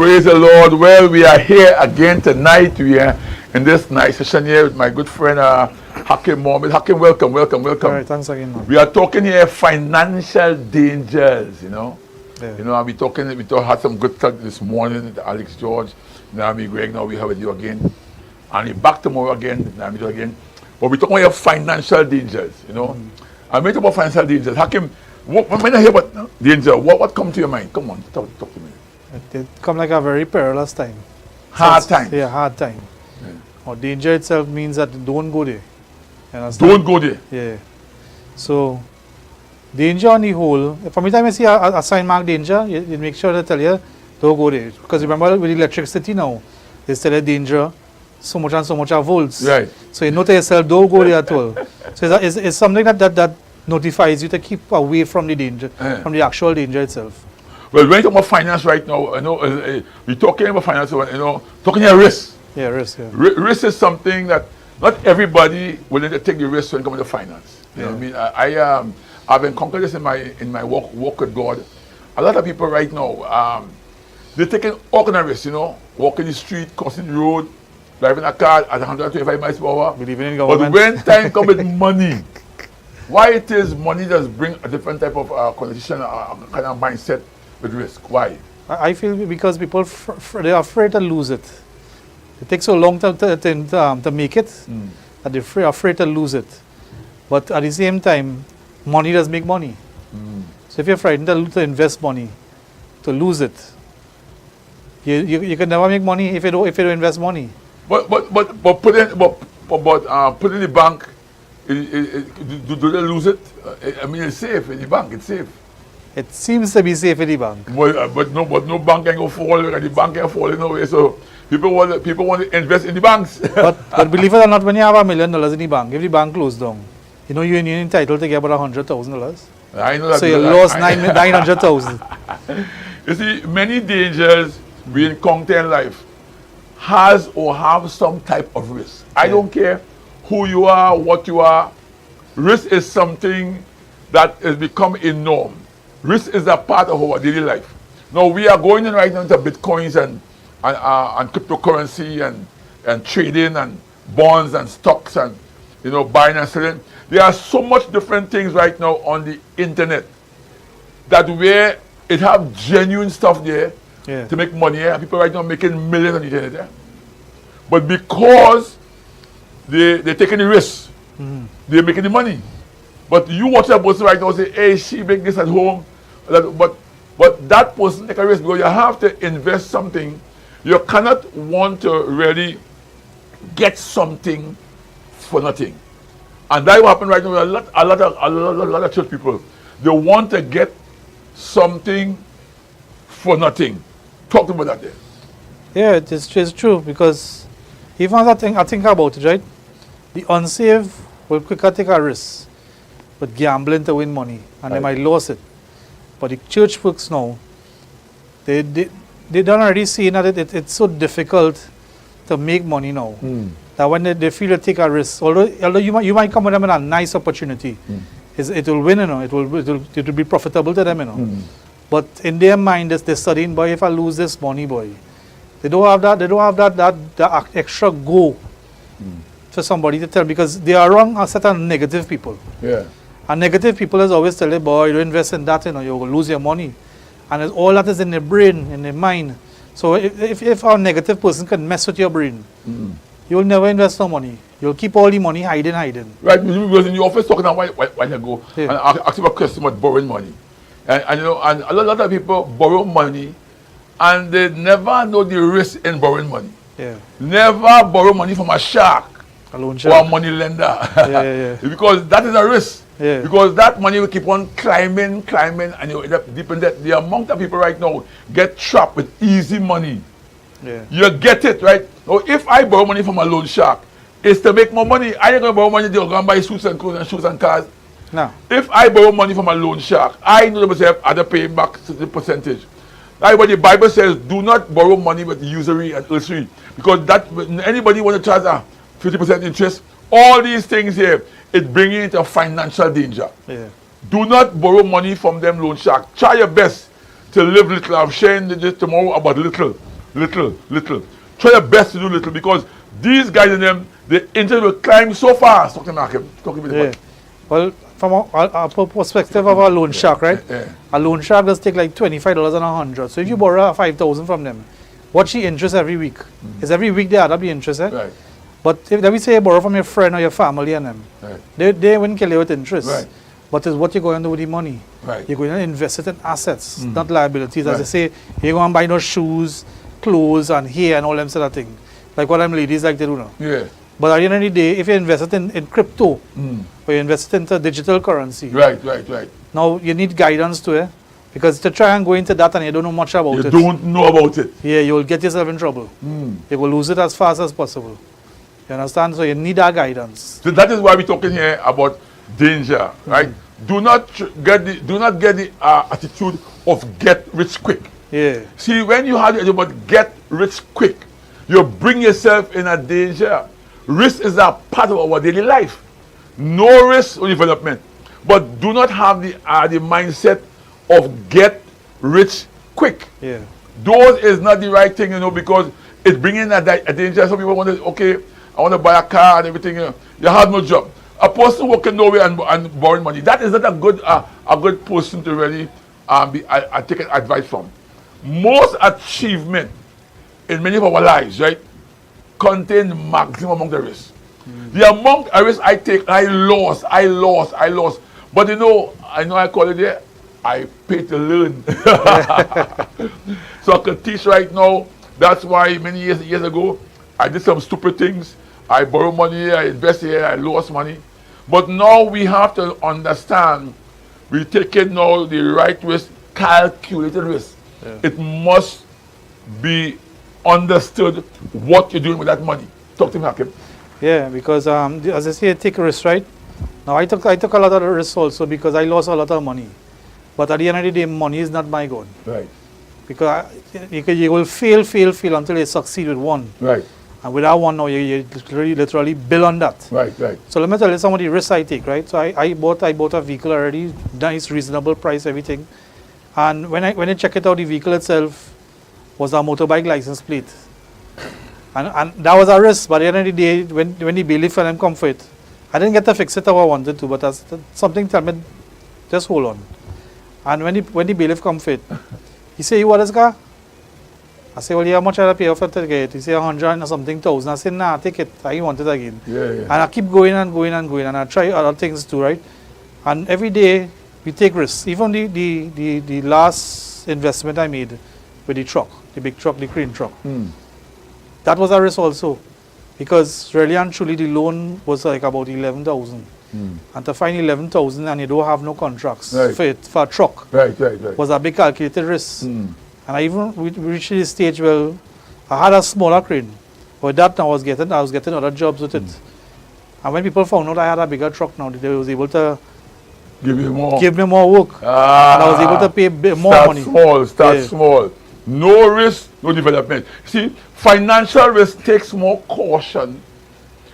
Praise the Lord. Well, we are here again tonight. We are in this nice session here with my good friend Hakim Mohammed. Hakim, welcome. All right, thanks again, man. We are talking here financial dangers, Yeah. and we had some good talk this morning with Alex George. Now me, Greg, now we have with you again. And we back tomorrow again, now we do again. But we're talking about financial dangers, I mean about financial dangers. Hakim, when I hear about danger, what comes to your mind? Come on, talk to me. It come like a very perilous time. Hard time. Yeah, hard time. Yeah. Or danger itself means that don't go there. You understand? Don't go there. Yeah. So, danger on the whole, from the time I see a sign mark danger, you make sure to tell you, don't go there. Because remember with electricity now, they tell you danger, so much and so much of volts. Right. So you know to yourself, don't go there at all. So it's something that notifies you to keep away from the danger, from the actual danger itself. Well, when you talk about finance right now, we're talking about finance, talking about risk. Yeah, risk. Yeah. Risk is something that not everybody willing to take the risk when it comes to finance. You know what I mean? I've encountered this in my walk with God. A lot of people right now, they're taking all kind of risks, walking the street, crossing the road, driving a car at 125 miles per hour. Believing in government. But when time comes with money, why it is money does bring a different type of connotation, kind of mindset with risk? Why? I feel because people they're afraid to lose it. It takes so long to make it that they're afraid to lose it. But at the same time, money does make money. So if you're frightened to invest money, to lose it, you can never make money if you don't invest money. But put in the bank, do they lose it? I mean, it's safe in the bank. It's safe. It seems to be safe in the bank. But no bank can go fall. The bank can fall in a way. So people want to invest in the banks. but believe it or not, when you have $1 million in the bank, if the bank closed down, you're entitled to get about $100,000. I know that. So you lost 900,000. You see, many dangers we encounter in life has or have some type of risk. I don't care who you are, what you are. Risk is something that has become a norm. Risk is a part of our daily life. Now we are going in right now into bitcoins and cryptocurrency and trading and bonds and stocks and buying and selling. There are so much different things right now on the internet that where it have genuine stuff there to make money. People right now making millions on the internet. But because they're taking the risk, they're making the money. But you watch that person right now and say, hey, she make this at home. But that person take a risk because you have to invest something. You cannot want to really get something for nothing. And that's what happened right now with a lot of church people. They want to get something for nothing. Talk to me about that there. Yeah, it's true because even I think about it, right? The unsaved will quicker take a risk with gambling to win money and they might lose it. But the church folks now, they don't already see that it's so difficult to make money now. That when they feel to take a risk, although you might come with them in a nice opportunity, it will win, it will be profitable to them, But in their mind, they're studying, boy, if I lose this money, boy, they don't have that extra go for somebody to tell because they are wrong a certain negative people. Yeah. And negative people is always tell you, boy, you don't invest in that, you're going to lose your money. And all that is in their brain, in their mind. So if a negative person can mess with your brain, you will never invest no money. You'll keep all the money hiding. Right, we was in the office talking a while ago, and asking about question about borrowing money. And a lot of people borrow money, and they never know the risk in borrowing money. Yeah. Never borrow money from a shark. A loan Or shark. a money lender. Yeah. Because that is a risk. Yeah. Because that money will keep on climbing, and you end up deep in debt. The amount of people right now get trapped with easy money. Yeah. You get it, right? Now, if I borrow money from a loan shark, it's to make more money. I ain't going to borrow money to go and buy suits and clothes and shoes and cars. No. If I borrow money from a loan shark, I know myself I have to pay back the percentage. That's why the Bible says, do not borrow money with usury and usury. Because that anybody want to charge a 50% interest, all these things here, it brings you into financial danger. Yeah. Do not borrow money from them loan shark. Try your best to live little. I'm sharing this tomorrow about little. little. Try your best to do little because these guys and them, the internet will climb so fast. Talk to Hakim. Talk to me. Yeah. Well, from a perspective of a loan shark, right? Yeah. A loan shark does take like $25 and 100. So if you borrow 5,000 from them, what's the interest every week? Is every week they add up the interest, eh? Right. But if let me say you borrow from your friend or your family and them, Right. they wouldn't kill you with interest. Right. But it's what you're going to do with the money. Right. You're going to invest it in assets, not liabilities. As Right. I say, you're going to buy no shoes, clothes, and hair and all them sort of thing. Like what them ladies like to do now. Yeah. But at the end of the day, if you invest it in crypto, or you invest it into digital currency, Right. now you need guidance to it. Because to try and go into that and you don't know much about You it, don't know about it. yeah, you will get yourself in trouble. You will lose it as fast as possible. You understand? So you need that guidance. So that is why we're talking here about danger, right? Do not get the attitude of get rich quick. Yeah. See, when you have the attitude about get rich quick, you bring yourself in a danger. Risk is a part of our daily life. No risk, no development. But do not have the mindset of get rich quick. Yeah. Those is not the right thing, because it's bringing a danger. Some people want to, okay, I want to buy a car and everything. You have no job. A person working nowhere and borrowing money, that is not a good person to really take advice from. Most achievement in many of our lives, right, contain maximum amount of risk. The amount of risk I take, I lost. But I know I call it there, I pay to learn. So I can teach right now. That's why many years ago, I did some stupid things. I borrow money, I invest here, I lost money. But now we have to understand, we're taking now the right risk, calculated risk. Yeah. It must be understood what you're doing with that money. Talk to me, Hakim. Yeah, because as I say, take risks, right? Now I took a lot of risks also because I lost a lot of money. But at the end of the day, money is not my goal. Right. Because you will fail until you succeed with one. Right. And with that one now, you literally build on that. Right. So let me tell you some of the risks I take, right? So I bought a vehicle already, nice, reasonable price, everything. And when I check it out, the vehicle itself was a motorbike license plate. And that was a risk, but at the end of the day, when the bailiff and them come for it, I didn't get to fix it how I wanted to, but something tell me, just hold on. And when the bailiff come for it, he say, you want this car? I say, well, yeah, how much I pay for it to get it? He say, 100 or something thousand. I say, nah, take it. I want it again. Yeah. And I keep going and going and going, and I try other things too, right? And every day, we take risks. Even the last investment I made with the truck, the big truck, the crane truck, that was a risk also. Because really and truly, the loan was like about 11,000. And to find 11,000 and you don't have no contracts for a truck was a big calculated risk. And I even reached the stage where I had a smaller crane. With that now I was getting other jobs with it. And when people found out I had a bigger truck now, they was able to give me more work. And I was able to pay more money. Start small. No risk, no development. See, financial risk takes more caution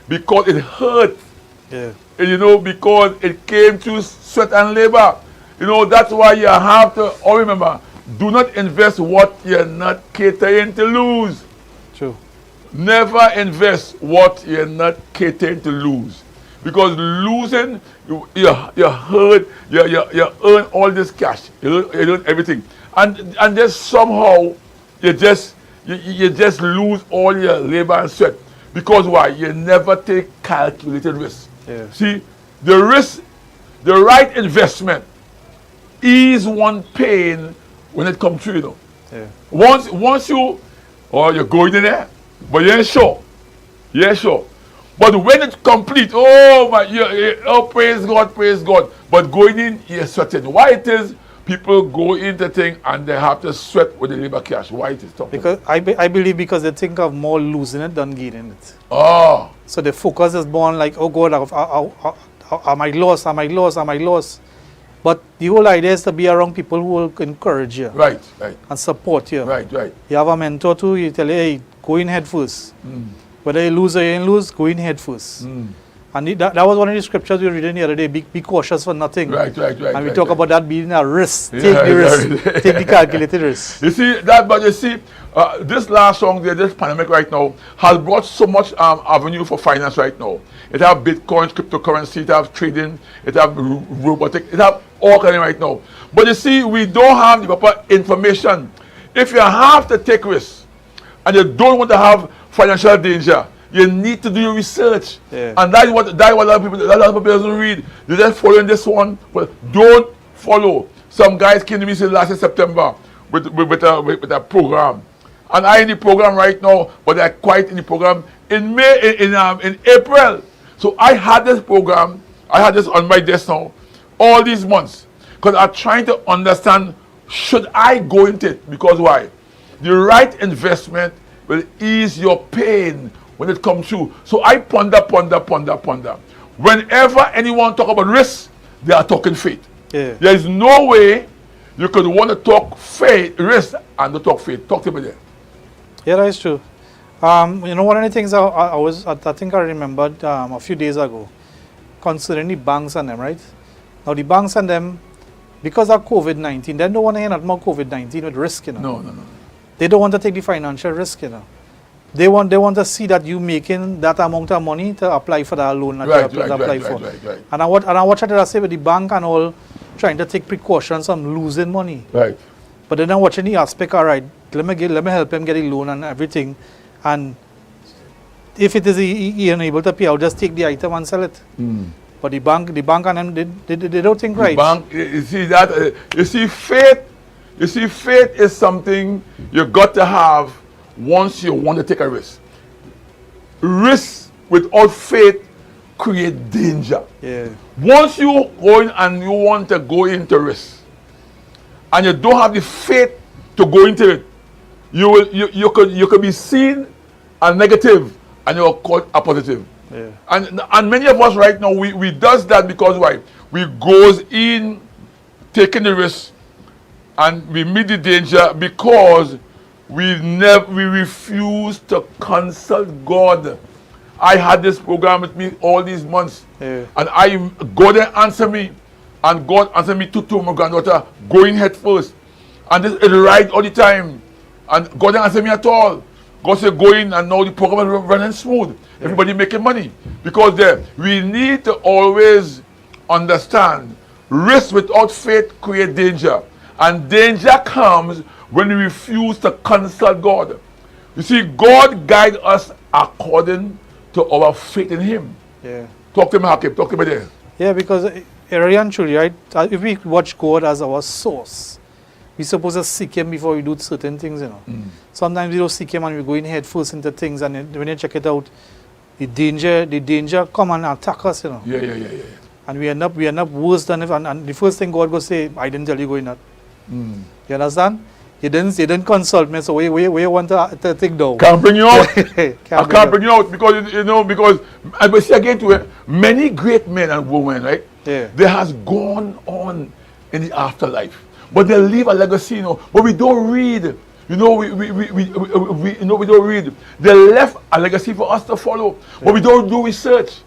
because it hurts. Yeah. Because it came through sweat and labor. That's why you have to remember, do not invest what you're not catering to lose. True. Never invest what you're not catering to lose. Because losing, you hurt, you earn all this cash, you earn everything. And just somehow, you just lose all your labor and sweat. Because why? You never take calculated risk. Yeah. See, the risk, the right investment ease one pain when it comes through, Yeah. Once you're going in there, but you ain't sure. But when it's complete, praise God. But going in, you're sweating. Why it is people go into thing and they have to sweat with the labor cash? Why it is tough? Because I believe because they think of more losing it than gaining it. Oh. So the focus is born like, oh God, I might lose. But the whole idea is to be around people who will encourage you. Right. And support you. Right. You have a mentor too, you tell you, hey, go in head first. Whether you lose or you ain't lose, go in head first. And that was one of the scriptures we were reading the other day. Be cautious for nothing. Right. And we talk about that being a risk. Yeah, Take the risk. right. Take the calculated risk. You see that, but you see, this last song there, this pandemic right now, has brought so much avenue for finance right now. It have Bitcoin, cryptocurrency, it have trading, it have robotic, it have all kind of right now. But you see, we don't have the proper information. If you have to take risks and you don't want to have financial danger, you need to do your research. Yeah. And that's what a lot of people doesn't read. They're just following this one, but don't follow. Some guys came to me say last September with a program. And I in the program right now, but they're quite in the program in April. So I had this program, I had this on my desk now, all these months. Because I'm trying to understand, should I go into it? Because why? The right investment will ease your pain when it comes through. So I ponder. Whenever anyone talk about risk, they are talking faith. Yeah. There is no way you could want to talk faith, risk, and not talk faith. Talk to me there. Yeah, that is true. You know, one of the things I think I remembered a few days ago, concerning the banks and them, right? Now the banks and them, because of COVID-19, they don't want to hear nothing about COVID-19 with risk, you know. No. They don't want to take the financial risk, you know. They want to see that you making that amount of money to apply for that loan that you apply for. Right. And I watch it, I say with the bank and all, trying to take precautions on losing money. Right. But then I'm watching the aspect, all right, let me help him get a loan and everything. And if it is he unable to pay, I'll just take the item and sell it. But the bank and them, they don't think right. The bank, you see that, you see faith is something you got to have once you want to take a risk. Risk without faith create danger. Yeah. Once you go in and you want to go into risk, and you don't have the faith to go into it, you could be seen a negative and you're called a positive. Yeah. And many of us right now we does that because why? We goes in taking the risk and we meet the danger because we refuse to consult God. I had this program with me all these months, and God answered me, and God answered me to my granddaughter going head first, and this is right all the time, and God didn't answer me at all. God said go in, and now the program is running smooth. Everybody making money because we need to always understand risk without faith create danger, and danger comes when we refuse to consult God. You see, God guides us according to our faith in Him. Yeah. Talk to me, Hakim. Talk to me there. Yeah, because really and truly, right? If we watch God as our source, we're supposed to seek Him before we do certain things, you know. Sometimes we don't seek Him and we go in head first into things, and then when you check it out, the danger come and attack us, you know. Yeah. And we end up worse than if. And the first thing God will say, I didn't tell you going that. You understand? You didn't consult me, so where you want to take down? Can't bring you out. I can't bring you out because because I will say again to it, many great men and women, right? Yeah. They has gone on in the afterlife, but they leave a legacy, But we don't read. We don't read. They left a legacy for us to follow, but we don't do research.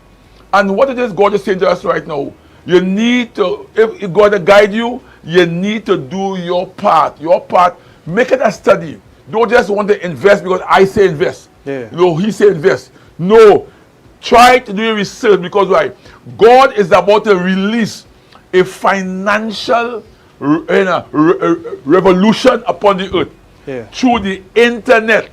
And what it is God is saying to us right now, you need to, if God to guide you, you need to do your part. Your part, make it a study. Don't just want to invest because I say invest. Yeah. He say invest. No. Try to do your research because why? God is about to release a financial revolution upon the earth. Yeah. Through the internet,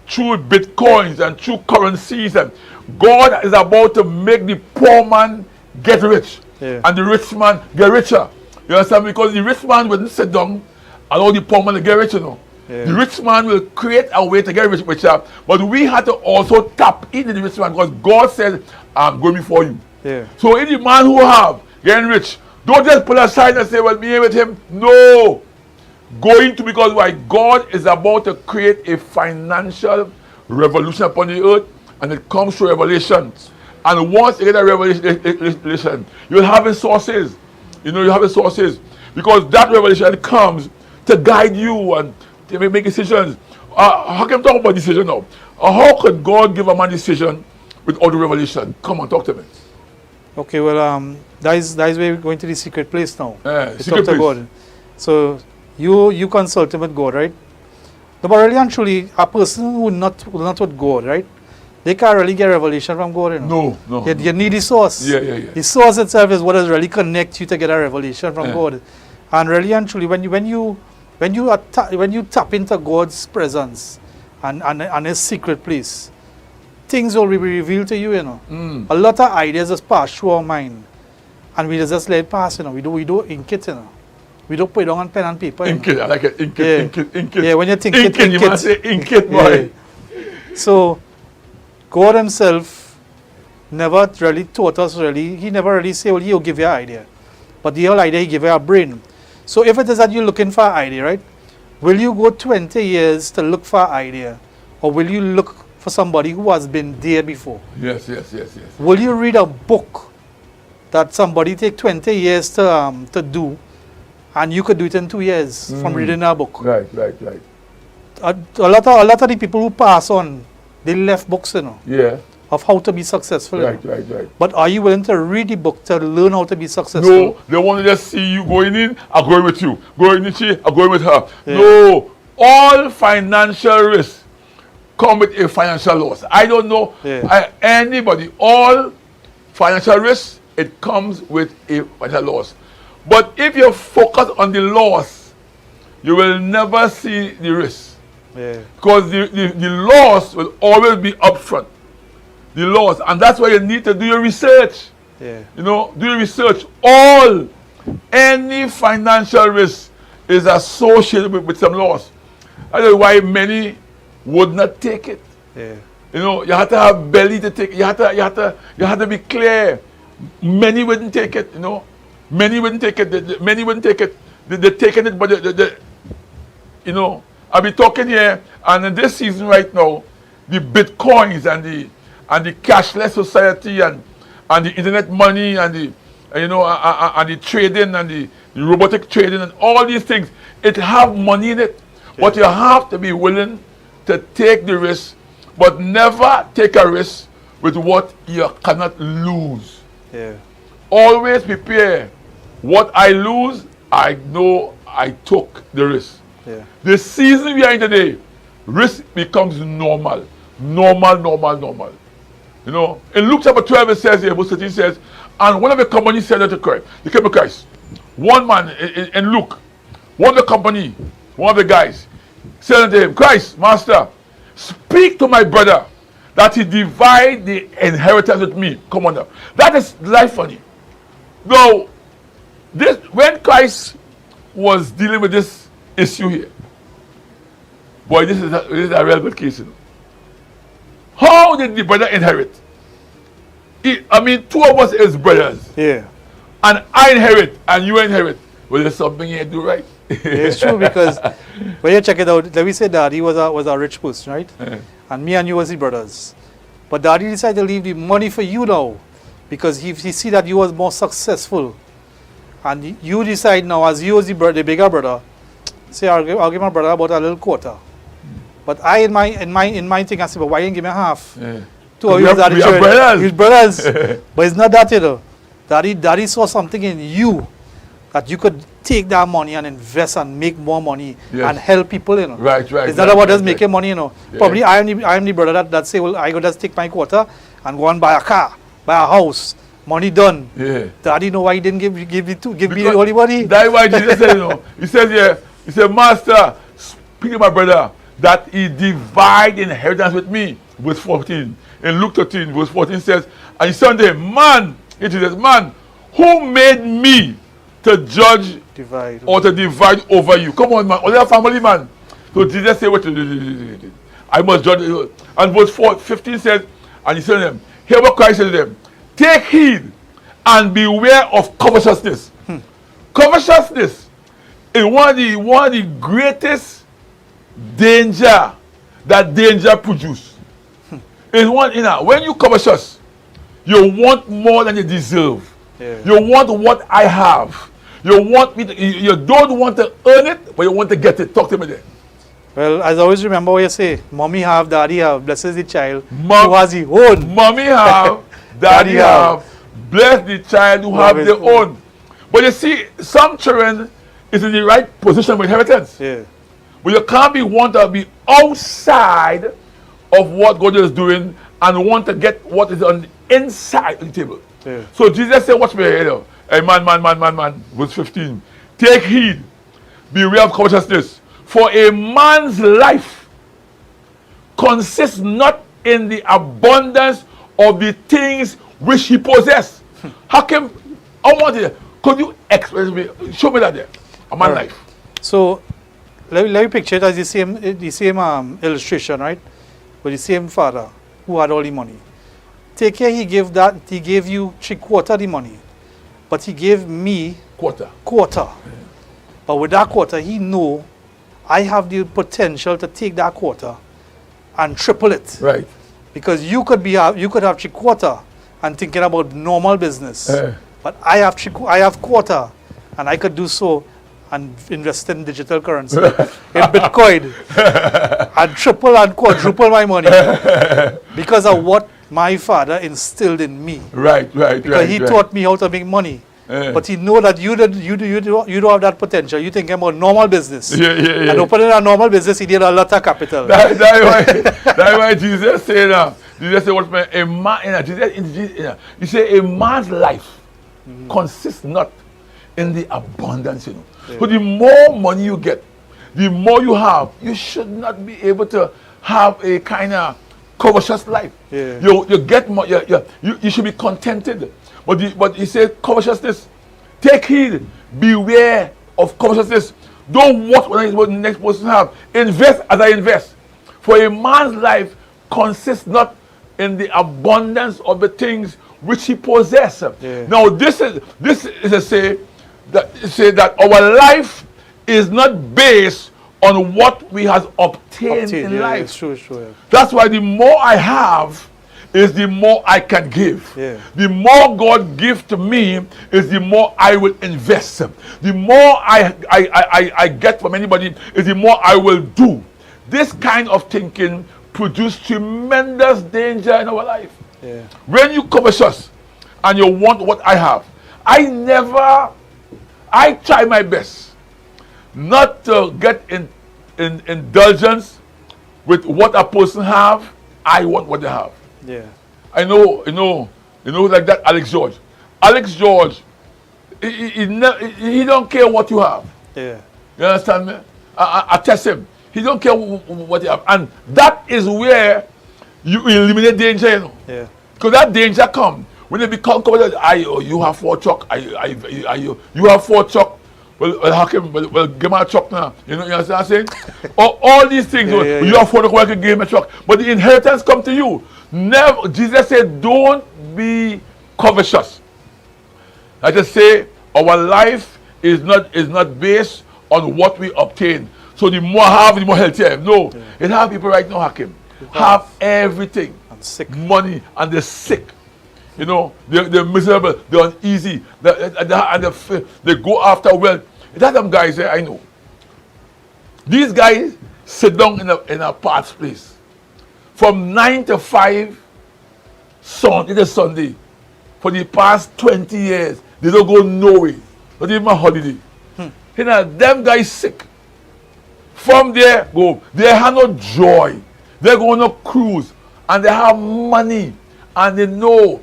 through bitcoins and through currencies. And God is about to make the poor man get rich. Yeah. And the rich man get richer. You understand? Because the rich man will sit down and all the poor man will get rich, Yeah. The rich man will create a way to get richer. But we had to also tap into the rich man because God said, I'm going before you. Yeah. So any man who have getting rich, don't just pull aside and say, well, me with him. No. Going to, because why? God is about to create a financial revolution upon the earth, and it comes through revelation. And once you get a revelation, you'll have resources. You have resources. Because that revelation comes to guide you and to make decisions. How can I talk about decision now? How could God give a man decision without the revelation? Come on, talk to me. Okay, well, that is where we're going to the secret place now. To Secret talk to place. God. So you consulting with God, right? No, but really and truly, a person who not with God, right? They can't really get revelation from God, you know. No. You need the source. Yeah. The source itself is what does really connect you to get a revelation from God. And really and truly, when you tap into God's presence and His secret place, things will be revealed to you, you know. A lot of ideas just pass through our mind, and we just let it pass, you know. We don't ink it, you know. We don't put it on pen and paper. Ink it, I like it. Ink it. Yeah, when you think ink it, you must say ink it, boy. So, God Himself never really taught us He never really said, well, He'll give you an idea. But the whole idea, He give you a brain. So if it is that you're looking for an idea, right? Will you go 20 years to look for an idea? Or will you look for somebody who has been there before? Yes. Will you read a book that somebody take 20 years to do, and you could do it in 2 years from reading a book? Right. A lot of the people who pass on, they left books, you know, Yeah. of how to be successful. Right. But are you willing to read the book to learn how to be successful? No, they want to just see you going in, I'm going with you. Going with she, I'm going with her. Yeah. No, all financial risks come with a financial loss. I don't know anybody. All financial risks, it comes with a financial loss. But if you focus on the loss, you will never see the risk. Yeah. Because the loss will always be upfront. The loss. And that's why you need to do your research. Yeah. You know, do your research. Any financial risk is associated with some loss. That's why many would not take it. Yeah. You know, you have to have belly to take it. You have to be clear. Many wouldn't take it, you know. Many wouldn't take it. Many wouldn't take it. They're taking it, but you know, I'll be talking here, and in this season right now, the bitcoins and the cashless society and the internet money and the and the trading and the robotic trading and all these things, it have money in it. But you have to be willing to take the risk, but never take a risk with what you cannot lose. Yeah. Always prepare. What I lose, I know I took the risk. Yeah. The season we are in today, risk becomes normal. Normal. You know, in Luke chapter 12 it says here, verse 13 says, and one of the company said unto Christ, they came to Christ. One man in Luke, one of the company, one of the guys, said unto him, Christ, Master, speak to my brother that he divide the inheritance with me. Come on now. That is life funny. Now, when Christ was dealing with this issue here, boy, this is a real good case. You know. How did the brother inherit? I mean, two of us is brothers. Yeah. And I inherit, and you inherit. Well, there's something you do right. It's true, because when you check it out, let me say Daddy was a rich person, right? And me and you was the brothers. But Daddy decided to leave the money for you now, because he see that you was more successful. And you decide now, as you was the bigger brother, say, I'll give my brother about a little quarter. But I in my thing, I said, but why you give me half? Yeah. Two of you was We are brothers. We're brothers. But it's not that, you know. Daddy saw something in you that you could take that money and invest and make more money and help people, you know. Right. It's not about just making money, you know. Yeah. Probably I am the brother that say, well, I go just take my quarter and go and buy a car, buy a house, money done. Yeah. Daddy know why he didn't give me the only money. That's why Jesus said, you know, he said, Master, speak to my brother that he divide inheritance with me. Verse 14. In Luke 13, verse 14 says, and he said unto him, man, who made me to judge or to divide over you? Come on, man. Only a family man. So Jesus said, what I must judge. And verse 15 says, and he said to them, hear what Christ said to them. Take heed and beware of covetousness. Covetousness is one of the greatest danger that danger produces. It's one, you know, when you covetous, you want more than you deserve. Yeah. You want what I have. You don't want to earn it, but you want to get it. Talk to me there. Well, as I always remember what you say, mommy have, daddy have, blesses the child who has his own. Mommy have, daddy have, Bless the child who have their own. But you see, some children is in the right position with inheritance. Yeah. But you can't want to be outside of what God is doing and want to get what is on the inside of the table. Yeah. So Jesus said, watch me here. Hey, man. Verse 15. Take heed, beware of covetousness. For a man's life consists not in the abundance of the things which he possesses. Hakim, I want you, could you express me, show me that there, a man's life. So, let me picture it as the same illustration, right? With the same father who had all the money. Take care, he gave you 3/4 the money. But he gave me Quarter. Yeah. But with that quarter, he know I have the potential to take that quarter and triple it. Right. Because you could have 3/4 and thinking about normal business. But I have quarter and I could do so and invest in digital currency, in Bitcoin, and triple and quadruple my money because of what my father instilled in me. Right. Because he taught me how to make money. But he know that you don't have that potential. You thinking about normal business. Yeah. And opening a normal business, he need a lot of capital. That's why Jesus said, what man, a man, he said, a man's life consists not in the abundance, Yeah. So the more money you get, the more you have, you should not be able to have a kind of covetous life. Yeah. You get more, you should be contented. But he said covetousness. Take heed, beware of covetousness. Don't watch what the next person have. Invest as I invest. For a man's life consists not in the abundance of the things which he possesses. Yeah. Now this is to say that our life is not based on what we have obtained in life. It's true. Yeah. That's why the more I have is the more I can give. Yeah. The more God gives to me is the more I will invest. The more I get from anybody is the more I will do. This kind of thinking produces tremendous danger in our life. Yeah. When you covetous and you want what I have, I try my best not to get in indulgence with what a person have. I want what they have. Yeah. I know, like that Alex George. Alex George, he don't care what you have. Yeah. You understand me? I test him. He don't care what you have. And that is where you eliminate danger, Yeah. Because that danger comes when they become covered. You have 4 truck. You have 4 truck. Well, Hakim, well, give me a truck now. You understand what I'm saying? all these things. You have 4 truck, I can give me a truck. But the inheritance come to you. Never. Jesus said, don't be covetous. I just say our life is not based on what we obtain. So the more I have, the more healthier. No, it have people right now, Hakim, have everything, and sick, money, and they're sick. They're miserable, they're uneasy, they go after wealth. That's them guys there, I know. These guys sit down in a parts place from 9 to 5 Sunday for the past 20 years. They don't go nowhere, not even a holiday. Them guys sick. From there, they have no joy. They're going on a cruise and they have money and they know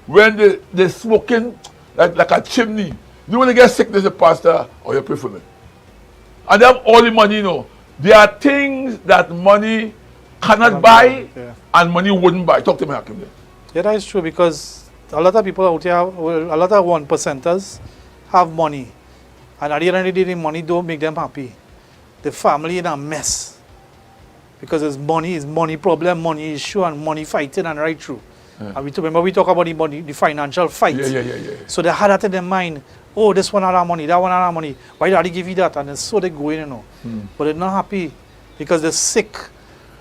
when they're smoking like a chimney. You when they get sick, they say, Pastor, you pray for me. And they have all the money, There are things that money cannot buy and money wouldn't buy. Talk to me, Hakim. Yeah, that is true because a lot of people out here, a lot of 1%ers have money. And at the end of the day, the money don't make them happy. The family in a mess. Because it's money problem, money issue, and money fighting and right through. Yeah. And remember we talk about the financial fight. Yeah. So they had that in their mind. Oh, this one had our money, that one had our money. Why did he give you that? And so they go in, But they're not happy because they're sick.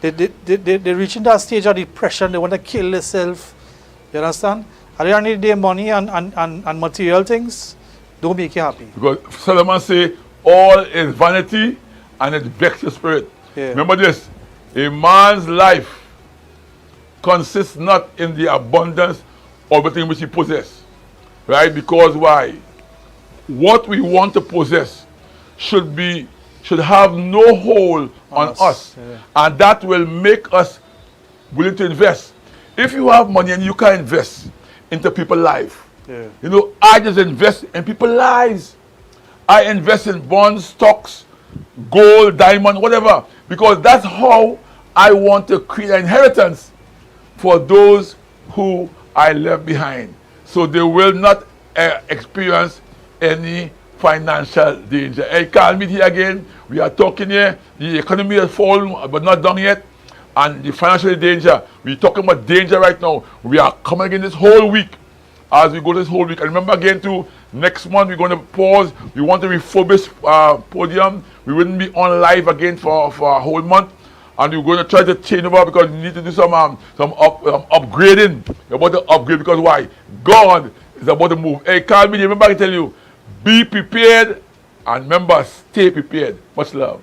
They're reaching that stage of depression. They want to kill themselves. You understand? At the end of the day, money and material things don't make you happy. Because Solomon say, all is vanity and it vexes your spirit. Yeah. Remember this, a man's life consists not in the abundance of the thing which he possesses. right? Because why? What we want to possess should have no hold on us. Yeah. And that will make us willing to invest. If you have money and you can invest into people's life, Yeah. you know, I just invest in people's lives. I invest in bonds, stocks, gold, diamond, whatever, because that's how I want to create an inheritance for those who I left behind, so they will not experience any financial danger. Hey, Carl Meade here again. We are talking here. The economy has fallen, but not done yet, and the financial danger. We're talking about danger right now. We are coming again this whole week. As we go this whole week, and remember again too, next month we're going to pause. We want to refurbish podium. We wouldn't be on live again for a whole month, and we're going to try to change over because we need to do some upgrading. We're about to upgrade because why? God is about to move. Hey, Carl Meade, remember I tell you, be prepared, and remember, stay prepared. Much love.